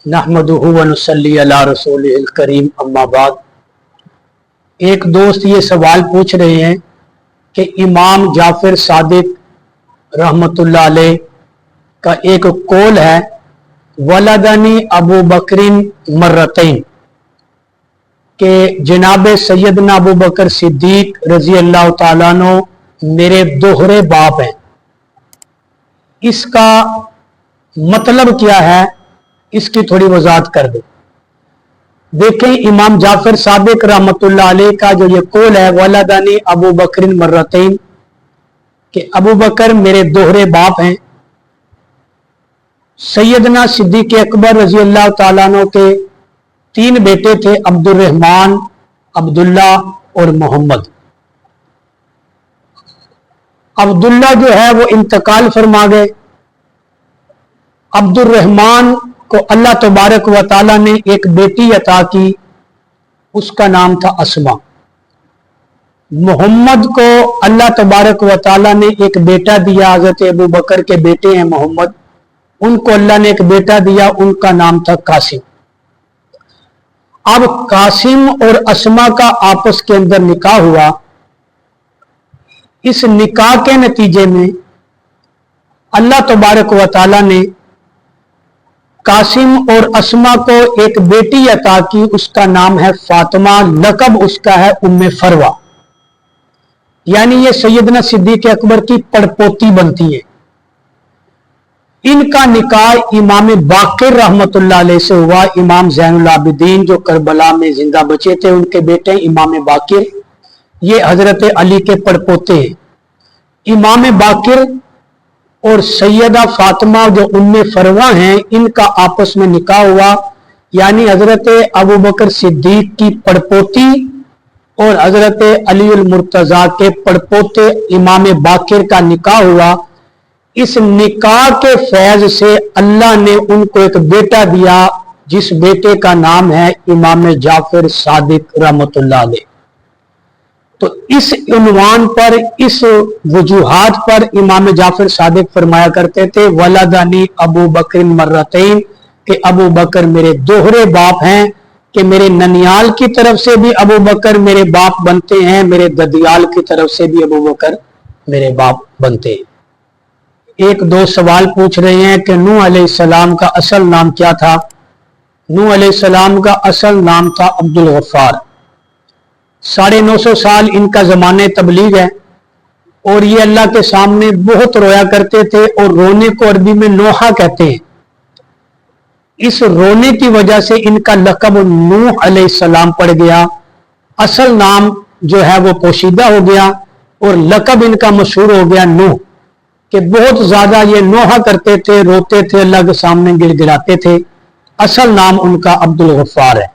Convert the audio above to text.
नहमदुहु व नुसल्ली अला रसूलिहिल करीम अम्मा बाद। एक दोस्त ये सवाल पूछ रहे हैं कि इमाम जाफर सादिक रहमतुल्लाह अलैह का एक कौल है, वलदनी अबू बकरिन मर्रतैन, के जनाब सैयदना अबू बकर सिद्दीक रजी अल्लाह ताला अन्हु मेरे दोहरे बाप हैं। इसका मतलब क्या है, इसकी थोड़ी वजाहत कर दो। देखें, इमाम जाफर सादिक रहमतुल्लाह अलैह का जो ये कौल है, वलदनी अबू बकरिन मर्रतैन, कि अबू बकर मेरे दोहरे बाप हैं। सैयदना सिद्दीक अकबर रजी अल्लाह ताला अन्हु के 3 बेटे थे, अब्दुर्रहमान, अब्दुल्ला और मोहम्मद। अब्दुल्ला जो है वो इंतकाल फरमा गए। अब्दुर्रहमान को अल्लाह तबारक व ताला ने एक बेटी अता की, उसका नाम था अस्मा। मोहम्मद को अल्लाह तबारक व ताला ने एक बेटा दिया, हजरत अबू बकर के बेटे हैं मोहम्मद, उनको अल्लाह ने एक बेटा दिया, उनका नाम था कासिम। अब कासिम और अस्मा का आपस के अंदर निकाह हुआ। इस निकाह के नतीजे में अल्लाह तबारक व ताला ने कासिम और अस्मा को एक बेटी अता की, उसका नाम है फातिमा, लकब उसका है उम्मे फरवा। यानी ये सैयदना सिद्दीक अकबर की पड़पोती बनती है। इनका निकाह इमाम बाकिर रहमतुल्लाह अलैह से हुआ। इमाम ज़ैनुल आबिदीन जो करबला में जिंदा बचे थे, उनके बेटे इमाम बाकिर, ये हजरत अली के पड़पोते हैं। इमाम बाकिर और सैयदा फातिमा जो उम्मे फरवा हैं, इनका आपस में निकाह हुआ। यानी हजरत अबू बकर सिद्दीक की पड़पोती और हजरत अलीउल मुर्तजा के पड़पोते इमाम बाकिर का निकाह हुआ। इस निकाह के फैज से अल्लाह ने उनको एक बेटा दिया, जिस बेटे का नाम है इमाम जाफर सादिक रहमतुल्लाह अलैह। तो इस उन्वान पर, इस वजूहात पर इमाम जाफर सादिक फरमाया करते थे, वलदनी अबू बकर मर्रतैन, कि अबू बकर मेरे दोहरे बाप हैं, कि मेरे ननियाल की तरफ से भी अबू बकर मेरे बाप बनते हैं, मेरे ददियाल की तरफ से भी अबू बकर मेरे बाप बनते हैं। एक दो सवाल पूछ रहे हैं कि नूह अलैहिस्सलाम का असल नाम क्या था। नूह अलैहिस्सलाम का असल नाम था अब्दुल गफ्फार। 950 साल इनका ज़माने तबलीग है, और ये अल्लाह के सामने बहुत रोया करते थे, और रोने को अरबी में नोहा कहते हैं। इस रोने की वजह से इनका लक़ब नूह अलैहिस्सलाम पड़ गया। असल नाम जो है वो पोशीदा हो गया, और लक़ब इनका मशहूर हो गया नूह, कि बहुत ज्यादा ये नोहा करते थे, रोते थे, अल्लाह के सामने गिड़गिड़ाते थे। असल नाम उनका अब्दुल गफ्फार है।